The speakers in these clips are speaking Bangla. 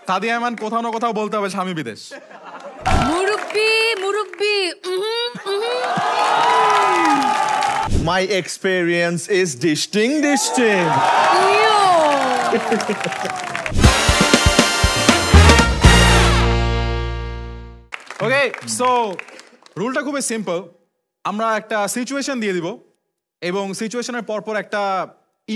সাদিয়া আয়মান কোথাও না কোথাও বলতে হবে স্বামী বিদেশ। মুরব্বি মুরব্বি My experience is distinct. Okay, so রুলটা খুবই সিম্পল। আমরা একটা সিচুয়েশন দিয়ে দিব এবং সিচুয়েশনের পরপর একটা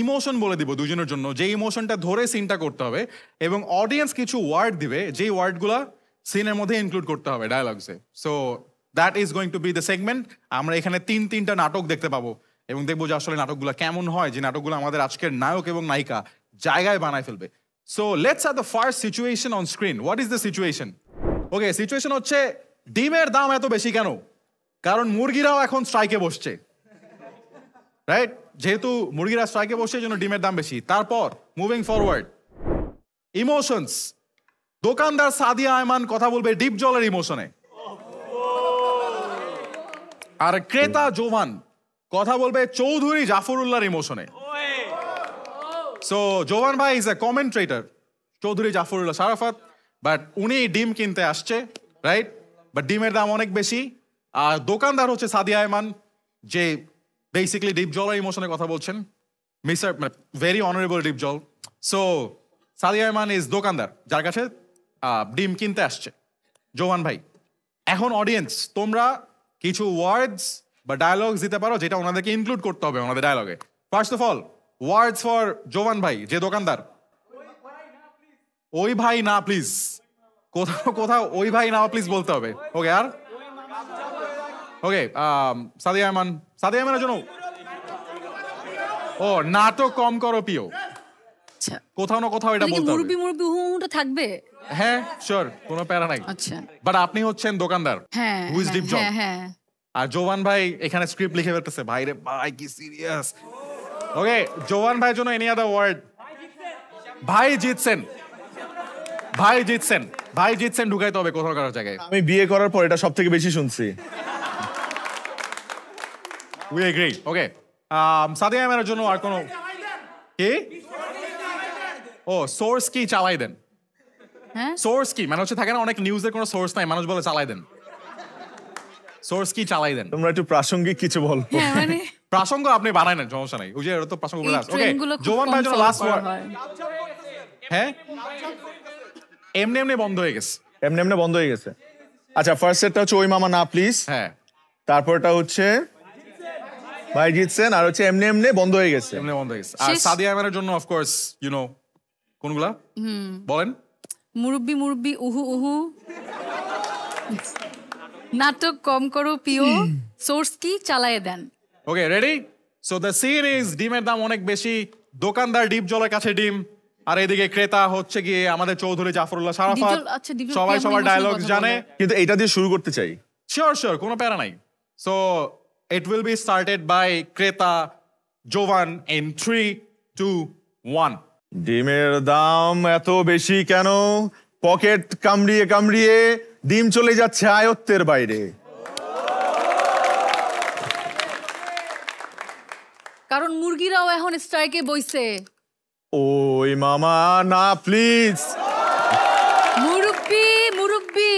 ইমোশন বলে দিব দুজনের জন্য, যে ইমোশনটা ধরে সিনটা করতে হবে এবং অডিয়েন্স কিছু ওয়ার্ড দিবে, যেই ওয়ার্ডগুলো সিনের মধ্যে ইনক্লুড করতে হবে ডায়ালগসে। So that is going to be the segment. আমরা এখানে তিনটা নাটক দেখতে পাবো এবং দেখবো যে আসলে নাটকগুলো কেমন হয়, যে নাটকগুলো আমাদের আজকের নায়ক এবং নায়িকা জায়গায় বানায় ফেলবে। So let's have the first situation on screen. What is the situation? Okay, situation হচ্ছে ডিমের দাম এত বেশি কেন? কারণ মুরগিরাও এখন স্ট্রাইকে বসছে, রাইট? যেহেতু মুরগিরা স্ট্রাইকে বসছে এই জন্য ডিমের দাম বেশি। তারপর মুভিং ফরওয়ার্ড, ইমোশনস। দোকানদার সাদিয়া আয়মান কথা বলবে ডিপ জলের ইমোশনে, আর ক্রেতা জোভান কথা বলবে চৌধুরী জাফরুল্লাহর ইমোশনে। সো জোভান ভাই is a commentator, Chowdhury Zafrullah Sharafat, but উনি ডিম কিনতে আসছে, রাইট? বাট ডিমের দাম অনেক বেশি। আর দোকানদার হচ্ছে সাদিয়া আয়মান, যে বেসিক্যালি ডিপ জলের ইমোশনে কথা বলছেন, মিস্টার ভেরি অনারেবল ডিপ জল। সো সাদিয়া আয়মান ইজ দোকানদার যার কাছে ডিম কিনতে আসছে জোভান ভাই। এখন অডিয়েন্স, তোমরা কিছু ওয়ার্ডস বা ডায়ালগস দিতে পারো যেটা ওনাদেরকে ইনক্লুড করতে হবে ওনাদের ডায়ালগে। First of all, words for Jovan ভাই যে দোকানদার। ওই ভাই না প্লিজ, কোথাও কোথাও ওই ভাই না প্লিজ বলতে হবে। ওকে, আর ওকে, সাদিয়া আয়মানের জন্য ও নাটক কম করো পিও, কোথাও না কোথাও এটা বলতে হবে। মুরব্বি মুরব্বি হুটা থাকবে। হ্যাঁ শিওর, কোনো প্যারা নাই। আচ্ছা, বাট আপনি হচ্ছেন দোকানদার, হ্যাঁ হু ইজ ডিপ জল, হ্যাঁ। আর জোভান ভাই এখানে স্ক্রিপ্ট লিখে ফেলতেছে। ভাই রে ভাই, কি সিরিয়াস। ওকে, জোভান ভাইয়ের জন্য এনি আদার ওয়ার্ড? ভাই জিতছেন, ভাই জিতছেন, ভাই জিতছেন ঢুকাইতে হবে কোথাও কারোর জায়গায়। আমি বিয়ে করার পর এটা সব থেকে বেশি শুনছি। We agree. ওকে, সাদিয়া আয়মানের জন্য আর কোনো কি? ও সোর্স কি চালাই দেন। হ্যাঁ, সোর্স কি মানে হচ্ছে থাকে না অনেক নিউজের কোনো সোর্স নাই, মানুষ বলে চালাই দেন। সোর্স কি চালাই দেন। তোমরা একটু প্রাসঙ্গিক কিছু বলো। হ্যাঁ, মানে প্রাসঙ্গ আপনি বানাই না, সমস্যা নাই। ওই যে তো প্রাসঙ্গ বলে আছে। ওকে, ট্রেনগুলো খুব জোভান কম ভাইয়ের জন্য follow লাস্ট করা ওয়ার্ড। হয়। হ্যাঁ, এমনি এমনি বন্ধ হয়ে গেছে। এমনি বন্ধ হয়ে গেছে। আচ্ছা, ফার্স্ট সেটটা হচ্ছে ওই মামা না প্লিজ। হ্যাঁ, তারপরটা হচ্ছে ভাই জিতছেন, আর হচ্ছে এমনি বন্ধ হয়ে গেছে। এমনি বন্ধ হয়ে গেছে। আর সাদিয়া আয়মানের জন্য অফ কোর্স ইউ নো কোনগুলা বলেন? মুরব্বি মুরব্বি উহু উহু, নাটক কম করো পিও, সোর্স কি চালায়ে দেন। Okay, ready? So the scene is ডিমের দাম অনেক বেশি, দোকানদার ডিপ জলের কাছে ডিম, আর এদিকে ক্রেতা হচ্ছে গিয়ে আমাদের চৌধুরী জাফরুল্লাহ শারাফাত। আচ্ছা, ডিপ জল সবাই কি সবার এমন ডায়লগ কথা জানে, বলে? কিন্তু এটা দিয়ে শুরু করতে চাই। শিওর কোনো প্যারা নাই। So it will be started by ক্রেতা জোভান ইন 3, 2, 1। ডিমের দাম এত বেশি কেন? পকেট কামড়িয়ে কামড়িয়ে ডিম চলে যাচ্ছে আয়ত্তের বাইরে। কারণ মুরগিরাও এখন স্ট্রাইকে বইছে। ওই মামা না প্লিজ। মুরব্বি মুরব্বি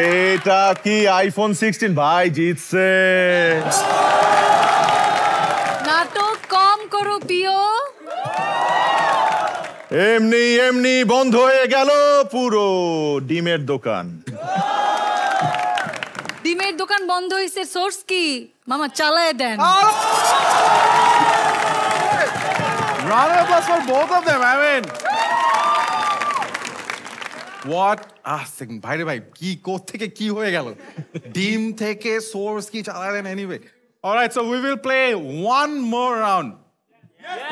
এটা কি আইফোন 16? ভাই জিতছে। নাটক কম করো পিও। এমনি বন্ধ হয়ে গেল পুরো ডিমের দোকান। ডিমের দোকান বন্ধ হয়েছে, সোর্স কি মামা চালায় দেন। Round of applause for both of them. I mean, what? ভাই রে ভাই, কি কোত্থেকে কি হয়ে গেল? ডিম থেকে সোর্স কি চালালেন anyway. All right, so we will play one more round.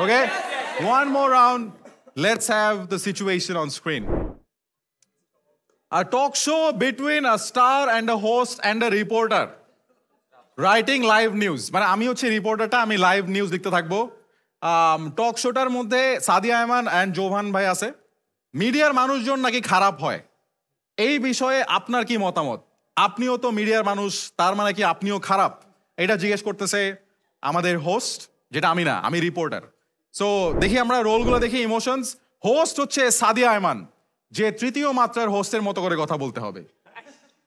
Okay? One more round. Let's have the situation on screen. A talk show between a star and a host and a reporter. Writing live news. মানে আমি হচ্ছে রিপোর্টারটা, আমি লাইভ নিউজ লিখতে থাকবো। টক শোটার মধ্যে সাদিয়া আয়মান অ্যান্ড জোভান ভাই আছে। মিডিয়ার মানুষজন নাকি খারাপ হয়, এই বিষয়ে আপনার কি মতামত? আপনিও তো মিডিয়ার মানুষ, তার মানে কি আপনিও খারাপ? এটা জিজ্ঞেস করতেছে আমাদের হোস্ট, যেটা আমি না, আমি রিপোর্টার। সো দেখি আমরা রোলগুলো দেখি, ইমোশনস। হোস্ট হচ্ছে সাদিয়া আয়মান, যে তৃতীয় মাত্রার হোস্টের মতো করে কথা বলতে হবে।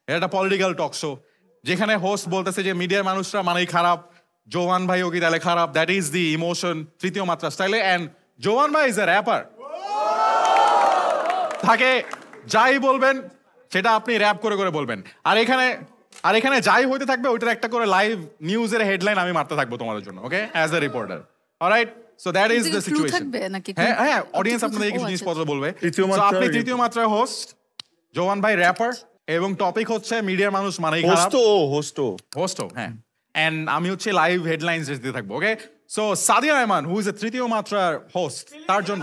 এটা একটা পলিটিক্যাল টক শো, যেখানে হোস্ট বলতেছে যে মিডিয়ার মানুষরা মানেই খারাপ, জোয়ান ভাই ওকে তাহলে খারাপ। দ্যাট ইজ দি ইমোশন তৃতীয় মাত্রা স্টাইলে। অ্যান্ড জোয়ান ভাই ইজ এ র্যাপার, তাকে যাই বলবেন সেটা আপনি র্যাপ করে করে বলবেন। আর এখানে যাই হইতে থাকবে ওইটার একটা করে লাইভ নিউজের হেডলাইন আমি মারতে থাকবো তোমাদের জন্য, okay, as a reporter. Alright, so that is the situation. হ্যাঁ, অডিয়েন্স আপনাদের কিছু জিনিসপত্র বলবে। So, আপনি তৃতীয় মাত্রার হোস্ট, জোয়ান ভাই র্যাপার, এবং টপিক হচ্ছে মিডিয়ার মানুষ মানেই খারাপ। হোস্ট, হ্যাঁ। এন্ড আমি হচ্ছে লাইভ হেডলাইনস দিতে থাকবো, okay. So Sadia Ayman, who is a তৃতীয় মাত্রার হোস্ট, তার জন্য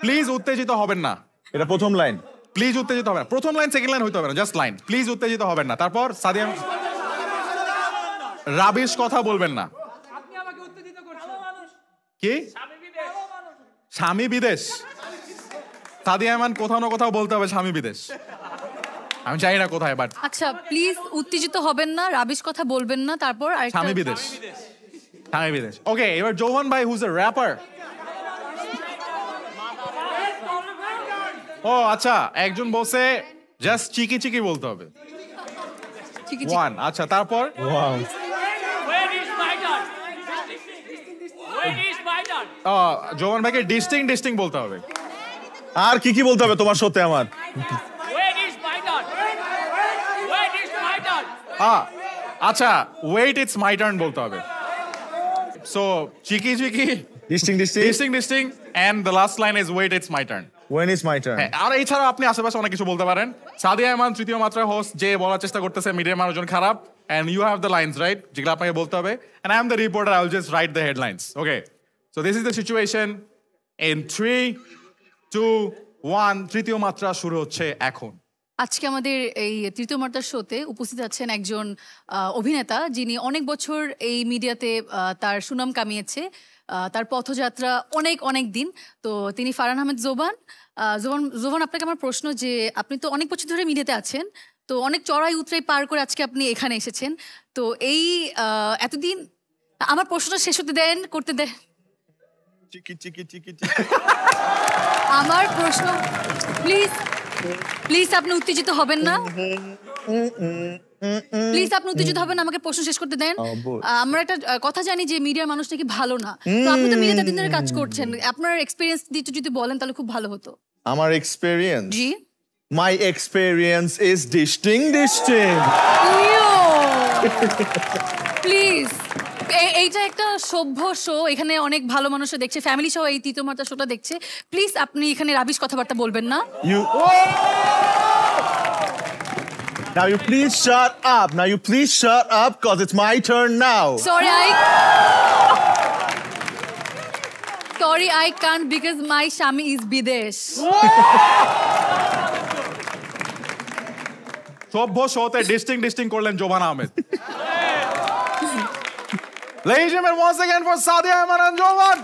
প্লিজ উত্তেজিত হবেন না। এটা প্রথম লাইন। প্লিজ উত্তেজিত হবে না। প্রথম লাইন সেকেন্ড লাইন হইতে হবে না, জাস্ট লাইন। প্লিজ উত্তেজিত হবেন না। তারপর সাদিয়া, রাবিশ কথা বলবেন না। কি স্বামী বিদেশ? সাদিয়া আয়মান কোথাও না কোথাও বলতে হবে স্বামী বিদেশ, আমি জানি না কোথায়, বাট আচ্ছা প্লিজ উত্তেজিত হবেন না, রাবিশ কথা বলবেন না। তারপর স্বামী বিদেশ, স্বামী বিদেশ। ওকে, এবার জোহান ভাই হুজ এ র্যাপার। ও আচ্ছা, একজন বলছে জাস্ট চিকি চিকি বলতে হবে। ওয়ান, আচ্ছা, তারপর জোহান ভাইকে ডিস্টিং বলতে হবে। আর কি বলতে হবে তোমার সাথে আমার? আচ্ছা, ওয়েট ইটস মাই টার্ন বলতে হবে। সো চিকি চিকি, ডিস্টিং, and the last line is wait it's my turn. When is my turn? আর এছাড়া আপনি আশেপাশে অনেক কিছু বলতে পারেন। সাদিয়া আয়মান তৃতীয় মাত্রার হোস্ট, যে বলার চেষ্টা করতেছে মিডিয়ার মানুষজন খারাপ, and you have the lines right, যেগুলো আপনাকে বলতে হবে। And I am the reporter, I will just write the headlines. Okay, so this is the situation in 3, 2, 1। তৃতীয় মাত্রা শুরু হচ্ছে এখন। আজকে আমাদের এই তৃতীয় মাত্রার শোতে উপস্থিত আছেন একজন অভিনেতা, যিনি অনেক বছর এই মিডিয়াতে তার সুনাম কামিয়েছে। তার পথযাত্রা অনেক দিন। তো তিনি ফারহান আহমেদ জোবান। জোবান, আপনাকে আমার প্রশ্ন, যে আপনি তো অনেক বছর ধরে মিডিয়াতে আছেন, তো অনেক চড়াই উতরাই পার করে আজকে আপনি এখানে এসেছেন। তো এই এতদিন, আমার প্রশ্নটা শেষ করতে দেন। আমার প্রশ্ন, প্লিজ আপনি উত্তেজিত হবেন না। প্লিজ আপনি উত্তেজিত হবেন না, আমাকে প্রশ্ন শেষ করতে দেন। আমরা একটা কথা জানি যে মিডিয়ার মানুষ নাকি ভালো না। তো আপনি তো মিডিয়াতে দিন ধরে কাজ করছেন, আপনার এক্সপেরিয়েন্স দিয়ে যদি বলেন তাহলে খুব ভালো হতো। আমার experience? G, my experience is distinct. Please, এইটা একটা সভ্য শো, এখানে অনেক ভালো মানুষও দেখছে, ফ্যামিলি সহ এই তৃতীয় মাত্রা শোটা দেখছে। প্লিজ আপনি এখানে রাবিশ কথাবার্তা বলবেন না। Now you please shut up, cause it's my turn now. Sorry, I can't because my Shami is Bidesh. সভ্য শোতে ডিস্টিং করলেন জোবান Ahmed. Ladies and gentlemen, once again for Sadia Ayman and Jovan.